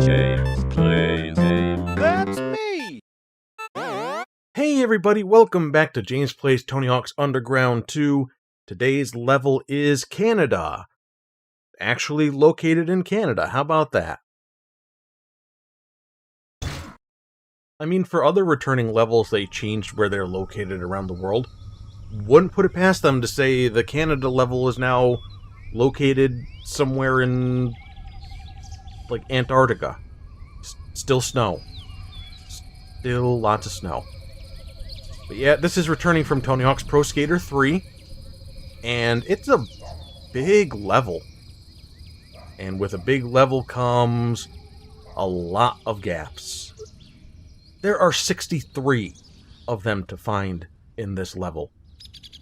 James Plays Games. That's me! Hey everybody, welcome back to James Plays Tony Hawk's Underground 2. Today's level is Canada. Actually located in Canada, how about that? I mean, for other returning levels, they changed where they're located around the world. Wouldn't put it past them to say the Canada level is now located somewhere in, like, Antarctica. Still snow. Still lots of snow. But yeah, this is returning from Tony Hawk's Pro Skater 3. And it's a big level. And with a big level comes a lot of gaps. There are 63 of them to find in this level.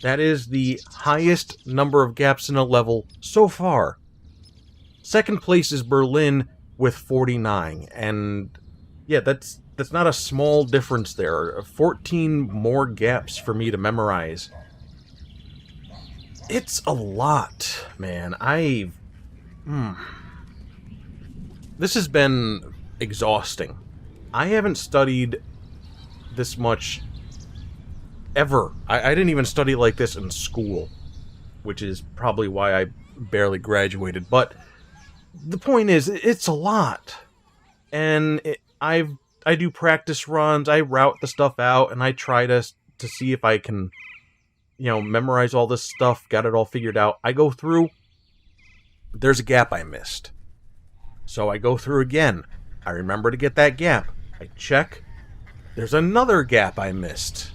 That is the highest number of gaps in a level so far. Second place is Berlin with 49. And yeah, that's not a small difference there. 14 more gaps for me to memorize. It's a lot, man. This has been exhausting. I haven't studied this much ever. I didn't even study like this in school, which is probably why I barely graduated. But the point is, it's a lot. And I do practice runs, I route the stuff out, and I try to see if I can, memorize all this stuff, got it all figured out. I go through, there's a gap I missed. So I go through again. I remember to get that gap. I check. There's another gap I missed.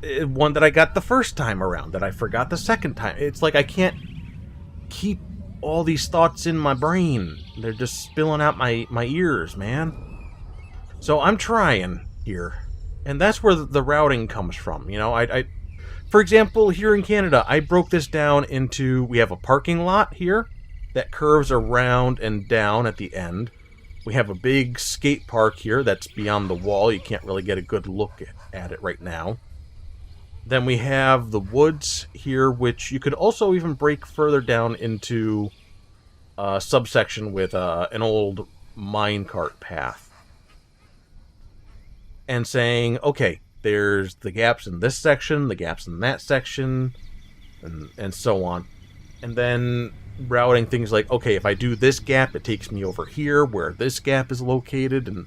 One that I got the first time around, that I forgot the second time. It's like I can't keep all these thoughts in my brain. They're just spilling out my ears, man. So I'm trying here. And that's where the routing comes from. For example, here in Canada, I broke this down into, we have a parking lot here that curves around and down at the end. We have a big skate park here that's beyond the wall. You can't really get a good look at it right now. Then we have the woods here, which you could also even break further down into a subsection with an old minecart path. And saying, okay, there's the gaps in this section, the gaps in that section, and so on. And then routing things like, okay, if I do this gap, it takes me over here where this gap is located, and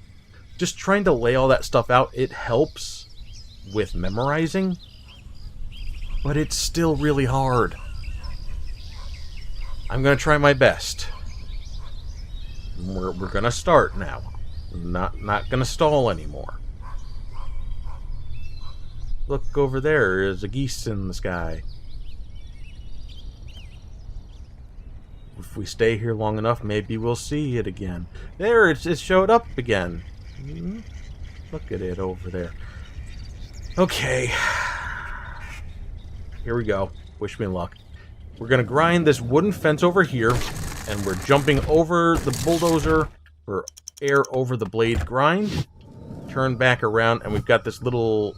just trying to lay all that stuff out. It helps with memorizing, but it's still really hard. I'm going to try my best. We're going to start now. Not going to stall anymore. Look over there, there's a geese in the sky. If we stay here long enough, maybe we'll see it again. There, it showed up again. Look at it over there. Okay. Here we go. Wish me luck. We're going to grind this wooden fence over here, and we're jumping over the bulldozer for air over the blade grind. Turn back around, and we've got this little,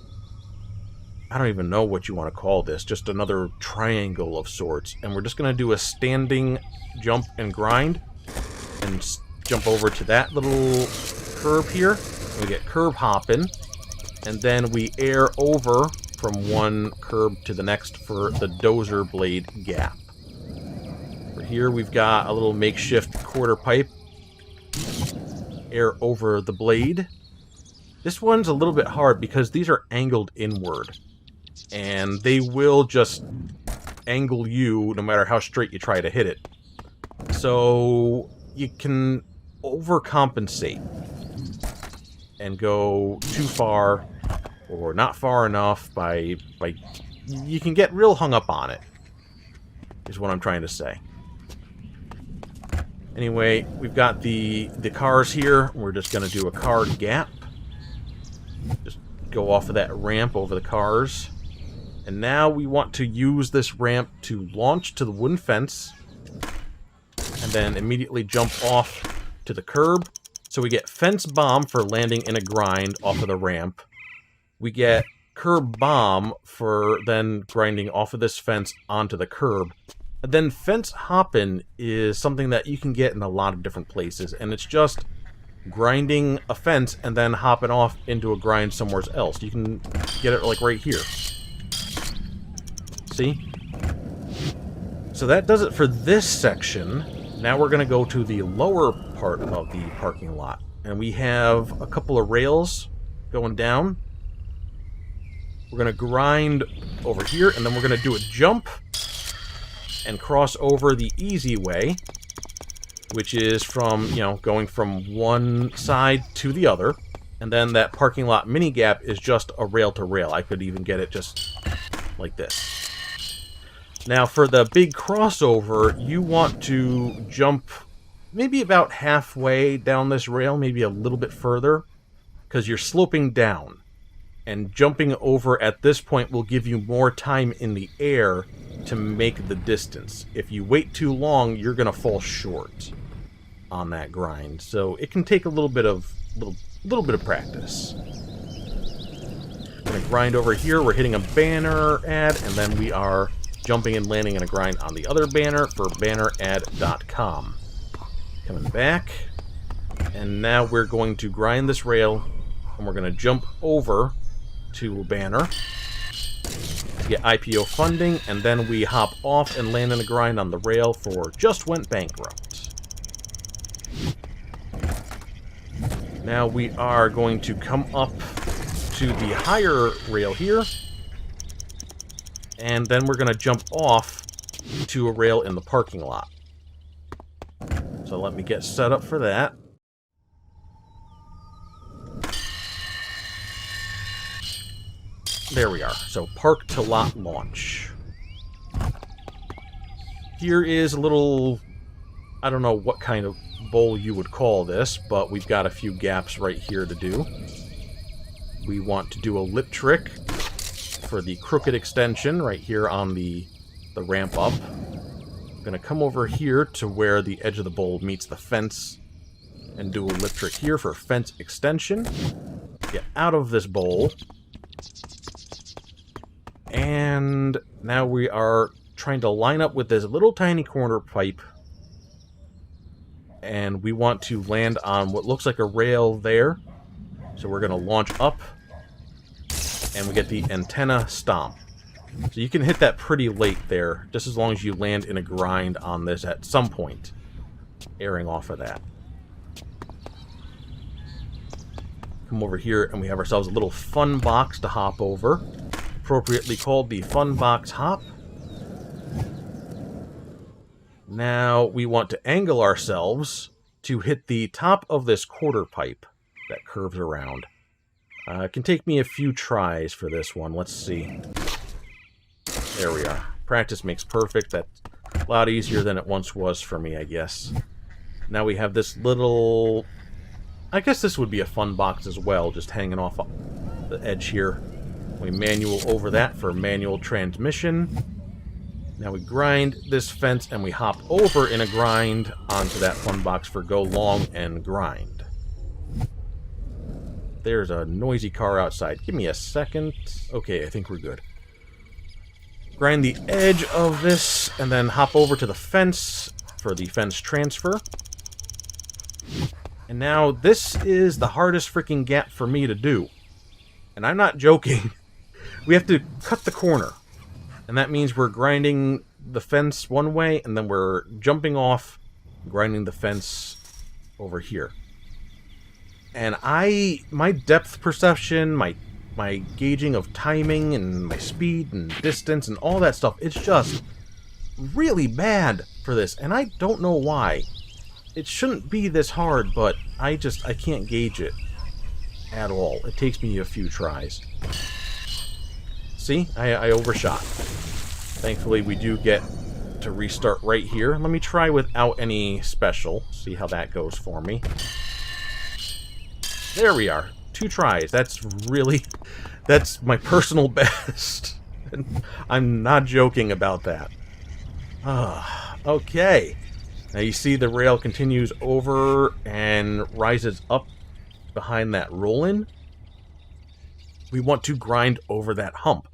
I don't even know what you want to call this, just another triangle of sorts. And we're just going to do a standing jump and grind, and jump over to that little curb here. We get curb hopping, and then we air over from one curb to the next for the dozer blade gap. For here we've got a little makeshift quarter pipe. Air over the blade. This one's a little bit hard because these are angled inward. And they will just angle you no matter how straight you try to hit it. So you can overcompensate and go too far or not far enough by you can get real hung up on it, is what I'm trying to say. Anyway, we've got the cars here. We're just going to do a car gap. Just go off of that ramp over the cars. And now we want to use this ramp to launch to the wooden fence. And then immediately jump off to the curb. So we get fence bomb for landing in a grind off of the ramp. We get curb bomb for then grinding off of this fence onto the curb. And then fence hopping is something that you can get in a lot of different places, and it's just grinding a fence and then hopping off into a grind somewhere else. You can get it like right here. See? So that does it for this section. Now we're going to go to the lower part of the parking lot. And we have a couple of rails going down. We're going to grind over here, and then we're going to do a jump and cross over the easy way, which is from, you know, going from one side to the other. And then that parking lot mini gap is just a rail to rail. I could even get it just like this. Now, for the big crossover, you want to jump maybe about halfway down this rail, maybe a little bit further, because you're sloping down. And jumping over at this point will give you more time in the air to make the distance. If you wait too long, you're going to fall short on that grind. So it can take a little bit of practice. We're going to grind over here. We're hitting a banner ad, and then we are jumping and landing in a grind on the other banner for bannerad.com. Coming back, and now we're going to grind this rail, and we're going to jump over to a banner to get IPO funding, and then we hop off and land in a grind on the rail for Just Went Bankrupt. Now we are going to come up to the higher rail here, and then we're going to jump off to a rail in the parking lot. So let me get set up for that. There we are. So park to lot launch. Here is a little, I don't know what kind of bowl you would call this, but we've got a few gaps right here to do. We want to do a lip trick for the crooked extension right here on the ramp up. I'm going to come over here to where the edge of the bowl meets the fence and do a lip trick here for fence extension. Get out of this bowl. And now we are trying to line up with this little tiny corner pipe. And we want to land on what looks like a rail there. So we're going to launch up. And we get the antenna stomp. So you can hit that pretty late there, just as long as you land in a grind on this at some point. Airing off of that. Come over here and we have ourselves a little fun box to hop over. Appropriately called the Fun Box Hop. Now we want to angle ourselves to hit the top of this quarter pipe that curves around. It can take me a few tries for this one. Let's see. There we are. Practice makes perfect. That's a lot easier than it once was for me, I guess. Now we have this little... I guess this would be a fun box as well, just hanging off the edge here. We manual over that for manual transmission. Now we grind this fence and we hop over in a grind onto that fun box for go long and grind. There's a noisy car outside. Give me a second. Okay, I think we're good. Grind the edge of this and then hop over to the fence for the fence transfer. And now this is the hardest freaking gap for me to do. And I'm not joking. We have to cut the corner. And that means we're grinding the fence one way, and then we're jumping off, grinding the fence over here. And my depth perception, my gauging of timing, and my speed and distance, and all that stuff, it's just really bad for this. And I don't know why. It shouldn't be this hard, but I can't gauge it at all. It takes me a few tries. See? I overshot. Thankfully, we do get to restart right here. Let me try without any special. See how that goes for me. There we are. 2 tries. That's my personal best. I'm not joking about that. Okay. Now you see the rail continues over and rises up behind that roll-in. We want to grind over that hump,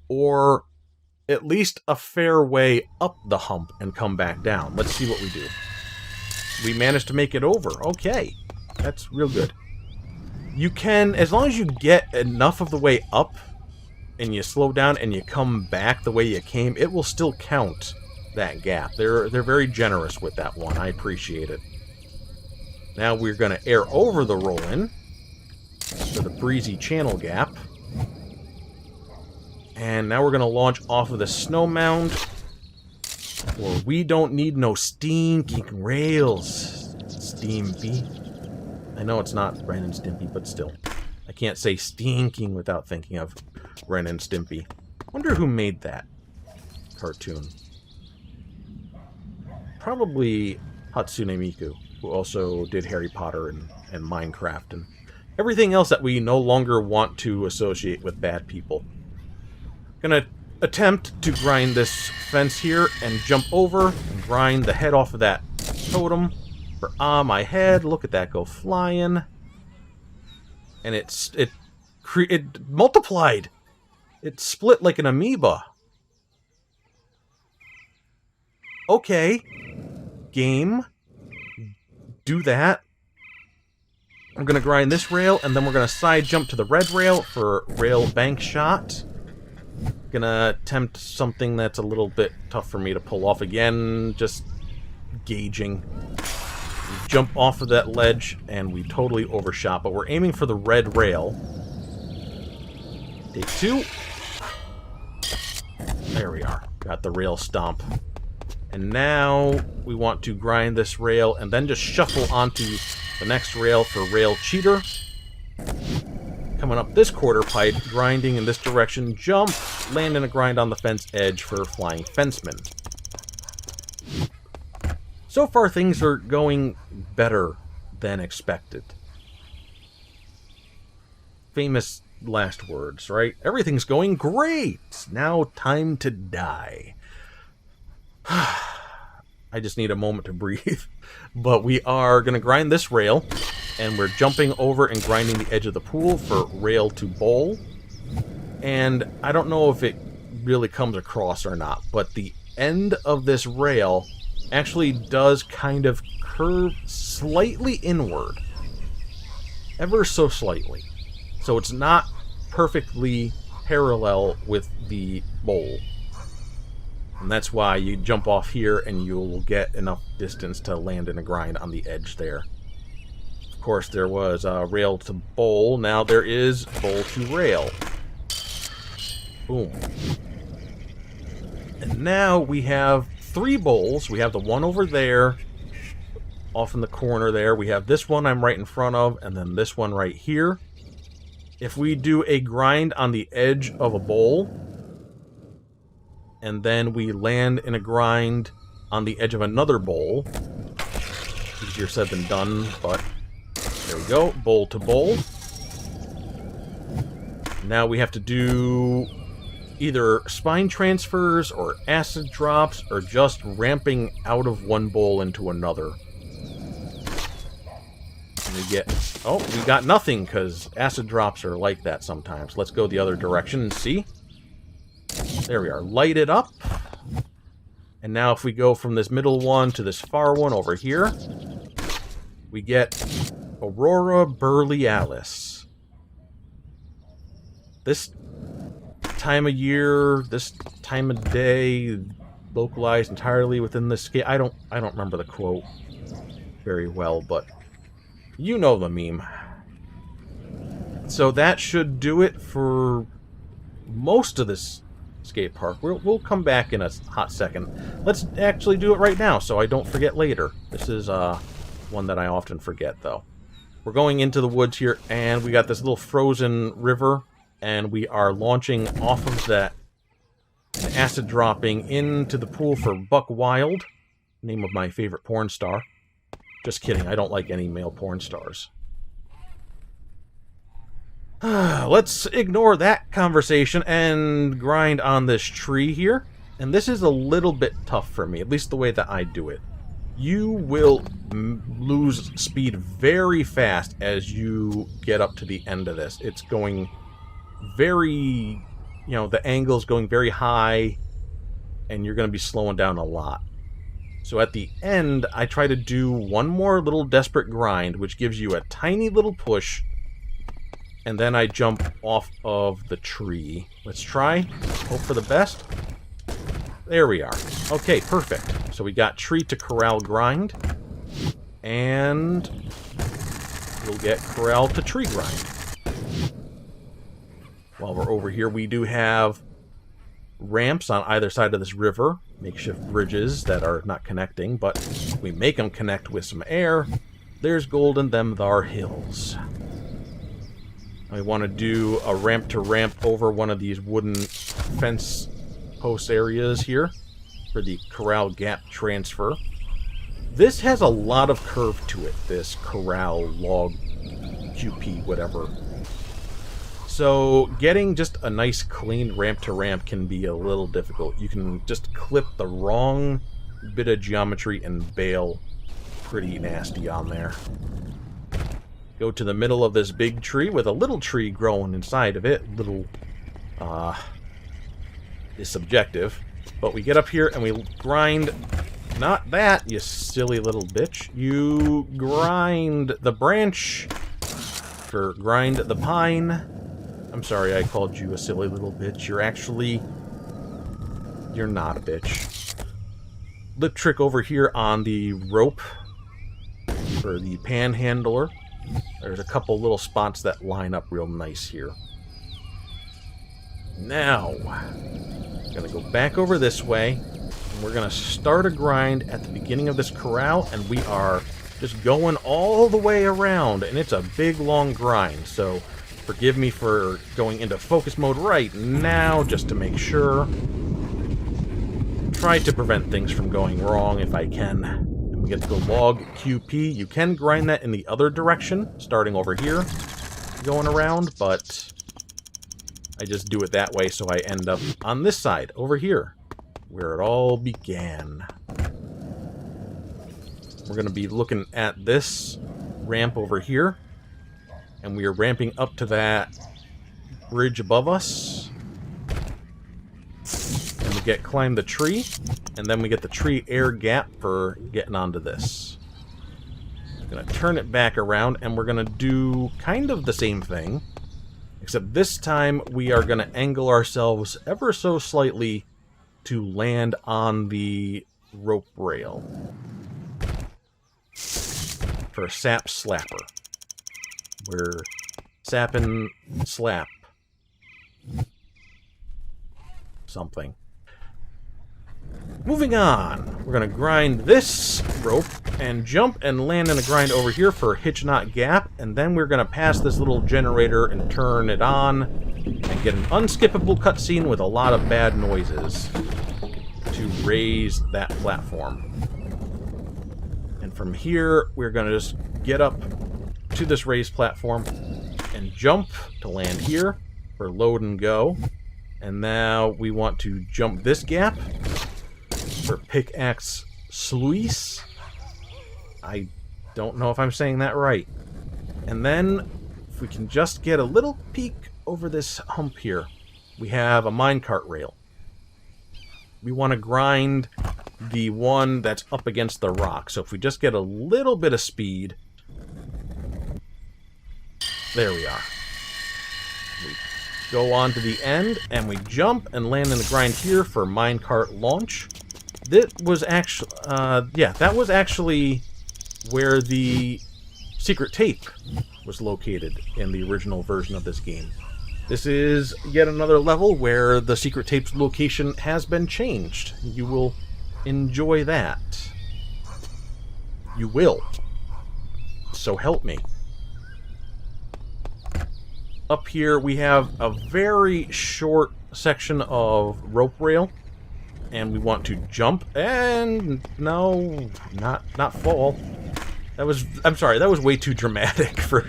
or at least a fair way up the hump and come back down. Let's see what we do. We managed to make it over. Okay. That's real good. You can, as long as you get enough of the way up, and you slow down and you come back the way you came, it will still count that gap. They're very generous with that one. I appreciate it. Now we're going to air over the roll-in for the breezy channel gap. And now we're going to launch off of the snow mound. Or we don't need no stinking rails, Stimpy. I know it's not Ren and Stimpy, but still. I can't say stinking without thinking of Ren and Stimpy. Wonder who made that cartoon. Probably Hatsune Miku, who also did Harry Potter and Minecraft and everything else that we no longer want to associate with bad people. Gonna attempt to grind this fence here and jump over and grind the head off of that totem. For my head, look at that go flying. And it multiplied. It split like an amoeba. Okay. Game. Do that. I'm going to grind this rail, and then we're going to side jump to the red rail for rail bank shot. Gonna attempt something that's a little bit tough for me to pull off again. Just gauging. We jump off of that ledge, and we totally overshot, but we're aiming for the red rail. Take two. There we are. Got the rail stomp. And now we want to grind this rail and then just shuffle onto the next rail for rail cheater. Coming up this quarter pipe, grinding in this direction, jump, land in a grind on the fence edge for flying fenceman. So far, things are going better than expected. Famous last words, right? Everything's going great. Now time to die. I just need a moment to breathe. But we are going to grind this rail, and we're jumping over and grinding the edge of the pool for rail to bowl. And I don't know if it really comes across or not, but the end of this rail actually does kind of curve slightly inward. Ever so slightly. So it's not perfectly parallel with the bowl. And that's why you jump off here and you'll get enough distance to land in a grind on the edge there. Of course, there was rail to bowl. Now there is bowl to rail. Boom. And now we have 3 bowls. We have the one over there, off in the corner there. We have this one I'm right in front of, and then this one right here. If we do a grind on the edge of a bowl, and then we land in a grind on the edge of another bowl, easier said than done, but there we go, bowl to bowl. Now we have to do either spine transfers or acid drops or just ramping out of one bowl into another. And we get... oh, we got nothing because acid drops are like that sometimes. Let's go the other direction and see. There we are. Light it up. And now if we go from this middle one to this far one over here, we get Aurora Borealis. This time of year, this time of day, localized entirely within this scale. I don't remember the quote very well, but you know the meme. So that should do it for most of this skate park. We'll come back in a hot second. Let's actually do it right now so I don't forget later. This is one that I often forget, though. We're going into the woods here, and we got this little frozen river, and we are launching off of that and acid dropping into the pool for Buck Wild, name of my favorite porn star. Just kidding, I don't like any male porn stars. Let's ignore that conversation and grind on this tree here. And this is a little bit tough for me, at least the way that I do it. You will lose speed very fast as you get up to the end of this. It's going very, you know, the angle's going very high, and you're going to be slowing down a lot. So at the end, I try to do one more little desperate grind, which gives you a tiny little push, and then I jump off of the tree. Let's try. Hope for the best. There we are. Okay, perfect. So we got tree to corral grind, and we'll get corral to tree grind. While we're over here, we do have ramps on either side of this river, makeshift bridges that are not connecting, but we make them connect with some air. There's gold in them thar hills. I want to do a ramp to ramp over one of these wooden fence post areas here for the corral gap transfer. This has a lot of curve to it, this corral log QP whatever. So getting just a nice clean ramp to ramp can be a little difficult. You can just clip the wrong bit of geometry and bail pretty nasty on there. Go to the middle of this big tree with a little tree growing inside of it. Little is subjective. But we get up here and we grind. Not that, you silly little bitch. You grind the branch for grind the pine. I'm sorry I called you a silly little bitch. You're not a bitch. Lip trick over here on the rope for the panhandler. There's a couple little spots that line up real nice here. Now, I'm gonna go back over this way, and we're gonna start a grind at the beginning of this corral, and we are just going all the way around, and it's a big long grind, so forgive me for going into focus mode right now, just to make sure. Try to prevent things from going wrong if I can. And we get to the log QP. You can grind that in the other direction, starting over here, going around, but I just do it that way so I end up on this side, over here, where it all began. We're going to be looking at this ramp over here. And we are ramping up to that bridge above us. And we climb the tree. And then we get the tree air gap for getting onto this. I'm going to turn it back around, and we're going to do kind of the same thing. Except this time we are going to angle ourselves ever so slightly to land on the rope rail. For a sap slapper. We're sapping slap something. Moving on, we're going to grind this rope and jump and land in a grind over here for a hitch knot gap, and then we're going to pass this little generator and turn it on and get an unskippable cutscene with a lot of bad noises to raise that platform. And from here, we're going to just get up to this raised platform and jump to land here for load and go. And now we want to jump this gap for pickaxe sluice. I don't know if I'm saying that right. And then if we can just get a little peek over this hump here, we have a minecart rail. We want to grind the one that's up against the rock. So if we just get a little bit of speed. There we are. We go on to the end, and we jump and land in the grind here for minecart launch. That was actually, that was actually where the secret tape was located in the original version of this game. This is yet another level where the secret tape's location has been changed. You will enjoy that. You will. So help me. Up here we have a very short section of rope rail, and we want to jump and no, not fall. That was, I'm sorry, that was way too dramatic for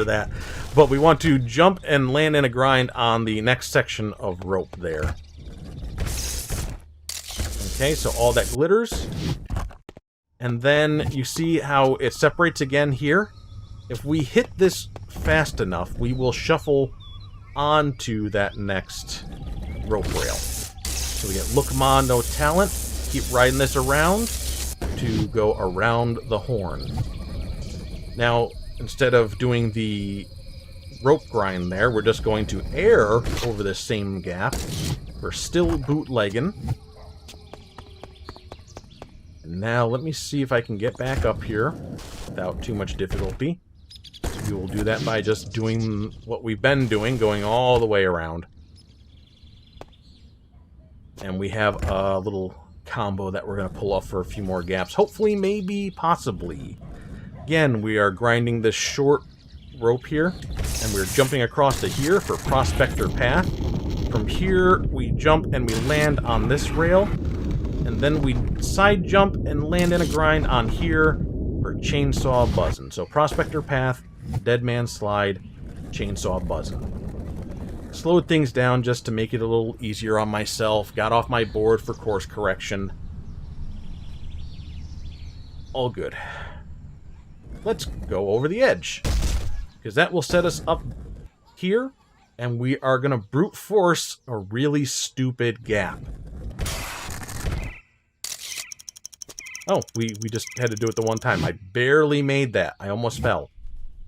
that. But we want to jump and land in a grind on the next section of rope there. Okay, so all that glitters. And then you see how it separates again here. If we hit this fast enough, we will shuffle onto that next rope rail. So we get Look Ma, No Talent. Keep riding this around. to go around the horn. Now, instead of doing the rope grind there, we're just going to air over this same gap. We're still bootlegging. And now let me see if I can get back up here without too much difficulty. We will do that by just doing what we've been doing, going all the way around. And we have a little combo that we're going to pull off for a few more gaps. Hopefully, maybe, possibly. Again, we are grinding this short rope here, and we're jumping across to here for Prospector Path. From here, we jump and we land on this rail, and then we side jump and land in a grind on here for Chainsaw Buzzin'. So Prospector Path, Dead Man Slide, Chainsaw Buzzin'. Slowed things down just to make it a little easier on myself. Got off my board for course correction. All good. Let's go over the edge, because that will set us up here, and we are going to brute force a really stupid gap. Oh, we just had to do it the one time. I barely made that. I almost fell.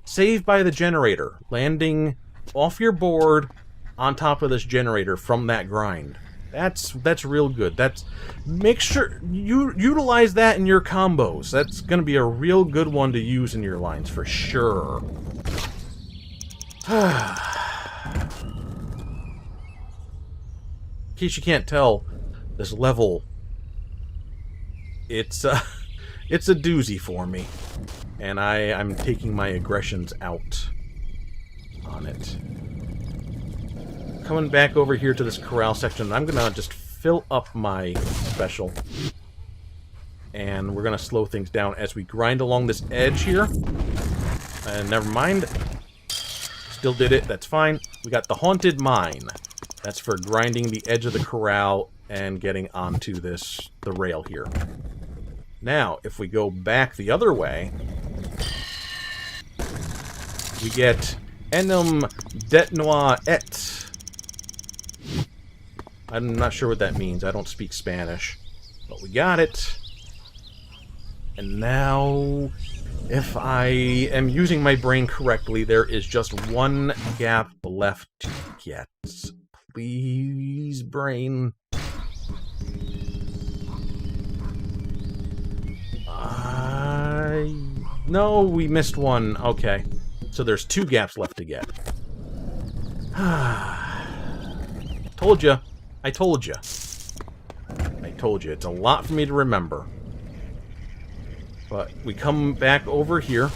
Saved by the generator. Landing off your board on top of this generator from that grind. That's real good. Make sure you utilize that in your combos. That's going to be a real good one to use in your lines for sure. In case you can't tell, this level, it's a doozy for me, and I'm taking my aggressions out on it. Coming back over here to this corral section, I'm gonna just fill up my special, and we're gonna slow things down as we grind along this edge here. And never mind, still did it. That's fine. We got the Haunted Mine. That's for grinding the edge of the corral and getting onto the rail here. Now, if we go back the other way, we get Enum Detnoir Et. I'm not sure what that means. I don't speak Spanish. But we got it. And now, if I am using my brain correctly, there is just one gap left to get. Please, brain. No, we missed one. Okay. So there's 2 gaps left to get. Told you. I told you. I told you. It's a lot for me to remember. But we come back over here.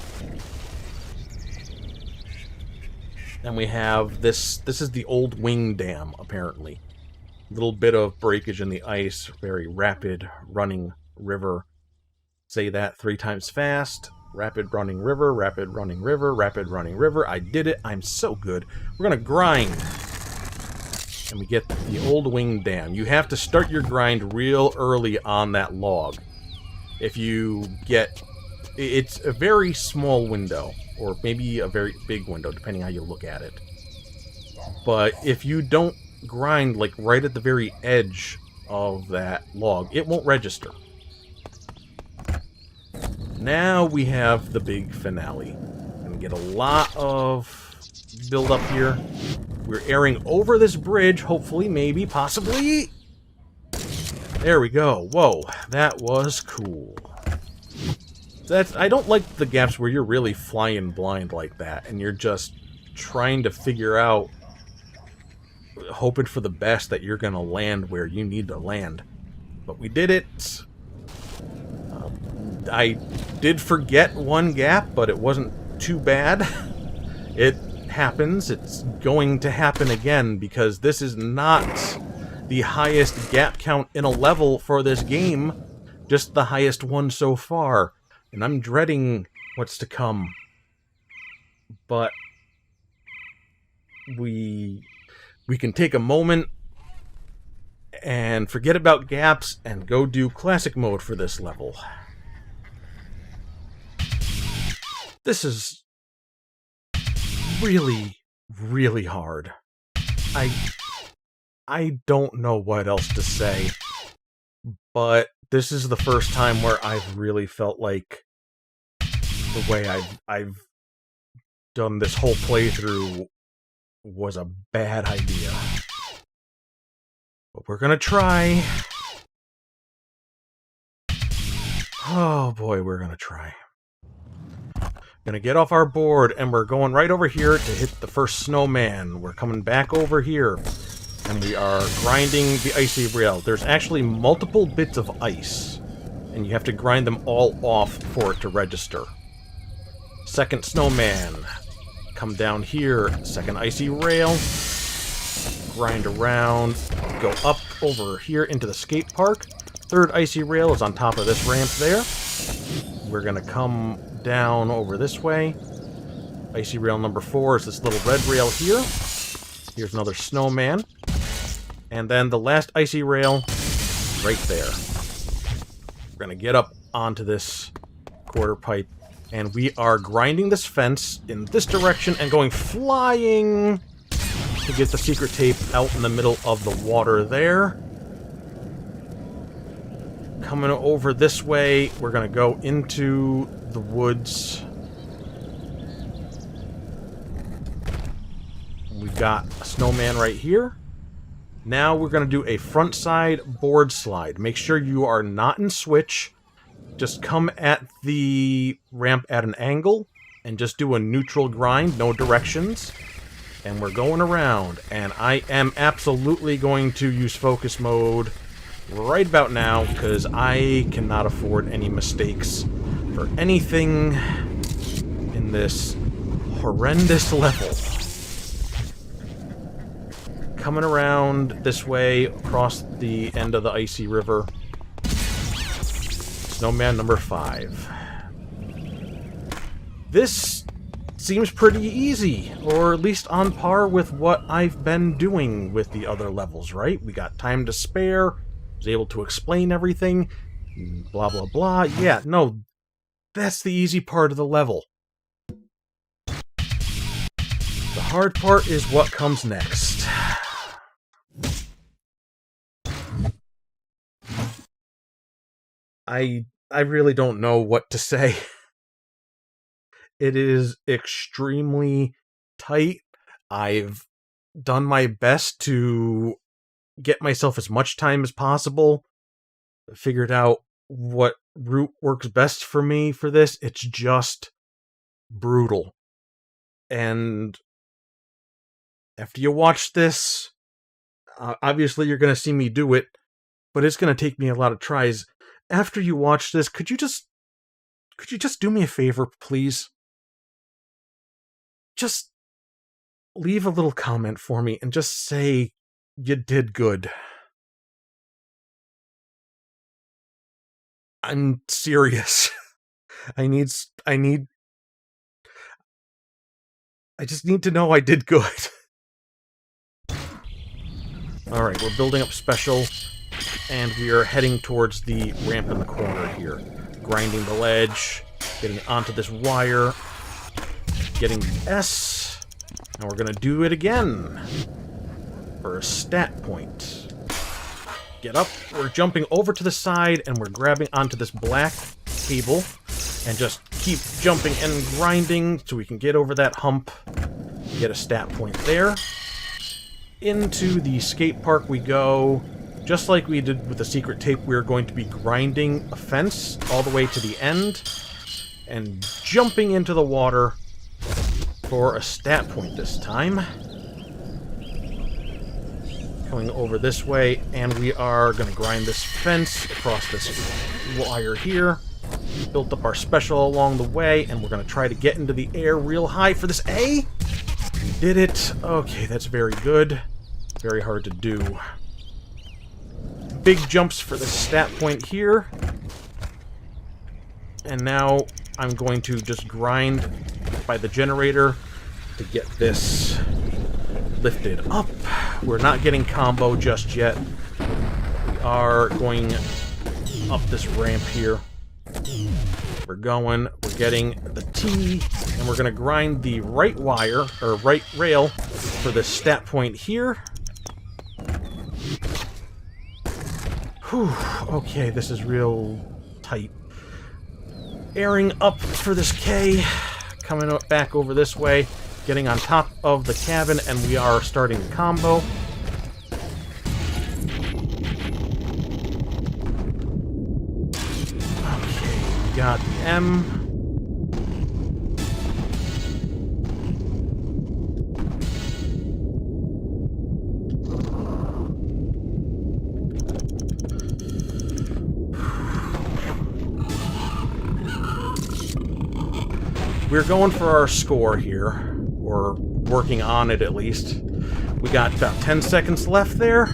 And we have this. This is the old wing dam, apparently. Little bit of breakage in the ice. Very rapid running river. Say that 3 times fast. Rapid running river, rapid running river, rapid running river. I did it. I'm so good. We're going to grind. And we get the old wing dam. You have to start your grind real early on that log. If you get... It's a very small window, or maybe a very big window, depending how you look at it. But if you don't grind, like, right at the very edge of that log, it won't register. Now we have the big finale. And get a lot of build up here. We're airing over this bridge, hopefully, maybe, possibly. There we go. Whoa, that was cool. I don't like the gaps where you're really flying blind like that, and you're just trying to figure out, hoping for the best that you're going to land where you need to land. But we did it. I did forget one gap, but it wasn't too bad. It happens. It's going to happen again, because this is not the highest gap count in a level for this game, just the highest one so far. And I'm dreading what's to come. But we can take a moment and forget about gaps and go do classic mode for this level. This is really, really hard. I don't know what else to say, but This is the first time where I've really felt like the way I've done this whole playthrough was a bad idea. But we're gonna try. Oh boy, we're gonna try. Gonna get off our board, and we're going right over here to hit the first snowman. We're coming back over here, and we are grinding the icy rail. There's actually multiple bits of ice, and you have to grind them all off for it to register. Second snowman. Come down here. Second icy rail. Grind around. Go up over here into the skate park. Third icy rail is on top of this ramp there. We're gonna come down over this way. Icy rail number 4 is this little red rail here. Here's another snowman. And then the last icy rail right there. We're gonna get up onto this quarter pipe, and we are grinding this fence in this direction and going flying to get the secret tape out in the middle of the water there. Coming over this way, we're gonna go into the woods. We've got a snowman right here. Now we're gonna do a front side board slide. Make sure you are not in switch. Just come at the ramp at an angle and just do a neutral grind, no directions. And we're going around, and I am absolutely going to use focus mode right about now, because I cannot afford any mistakes for anything in this horrendous level. Coming around this way, across the end of the icy river. Snowman number 5. This seems pretty easy, or at least on par with what I've been doing with the other levels, right? We got time to spare. Was able to explain everything, blah blah blah. Yeah, no, that's the easy part of the level. The hard part is what comes next. I really don't know what to say. It is extremely tight. I've done my best to get myself as much time as possible. Figured out what route works best for me for this. It's just brutal. And after you watch this, obviously you're going to see me do it, but it's going to take me a lot of tries. After you watch this, could you just do me a favor, please? Just leave a little comment for me and just say you did good. I'm serious. I just need to know I did good. Alright, we're building up special, and we are heading towards the ramp in the corner here. Grinding the ledge, getting onto this wire, getting the S, and we're gonna do it again for a stat point. Get up, we're jumping over to the side, and we're grabbing onto this black cable, and just keep jumping and grinding so we can get over that hump, get a stat point there. Into the skate park we go. Just like we did with the secret tape, we're going to be grinding a fence all the way to the end, and jumping into the water for a stat point this time. Coming over this way, and we are going to grind this fence across this wire here. Built up our special along the way, and we're going to try to get into the air real high for this A. We did it. Okay, that's very good. Very hard to do. Big jumps for the stat point here. And now I'm going to just grind by the generator to get this lifted up. We're not getting combo just yet. We are going up this ramp here. We're getting the T, and we're going to grind the right wire, or right rail, for the stat point here. Whew, okay, this is real tight. Airing up for this K, coming up back over this way, getting on top of the cabin, and we are starting the combo. Okay, we got the M. We're going for our score here, or working on it at least. We got about 10 seconds left there.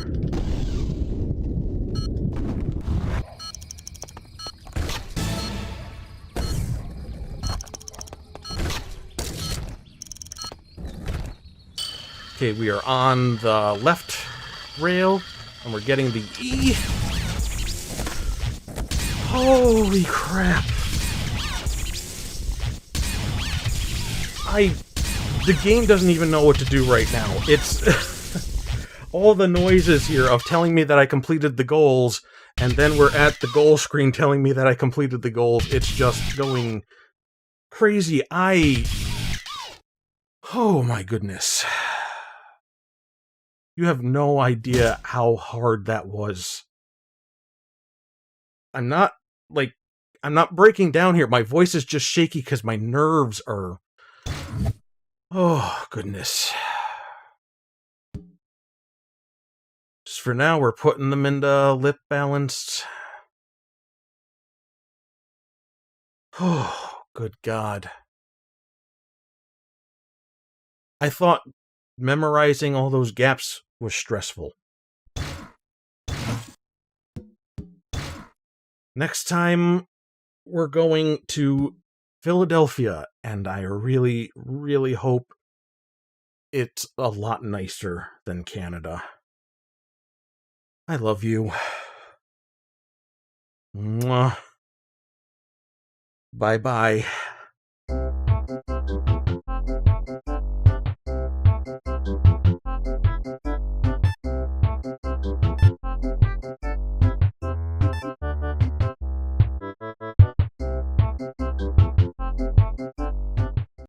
Okay, we are on the left rail, and we're getting the E. Holy crap. The game doesn't even know what to do right now. It's all the noises here of telling me that I completed the goals, and then we're at the goal screen telling me that I completed the goals. It's just going crazy. Oh my goodness. You have no idea how hard that was. I'm not breaking down here. My voice is just shaky because my nerves are... Oh, goodness. Just for now, we're putting them into lip balanced. Oh, good God. I thought memorizing all those gaps was stressful. Next time, we're going to Philadelphia, and I really, really hope it's a lot nicer than Canada. I love you. Mwah. Bye-bye.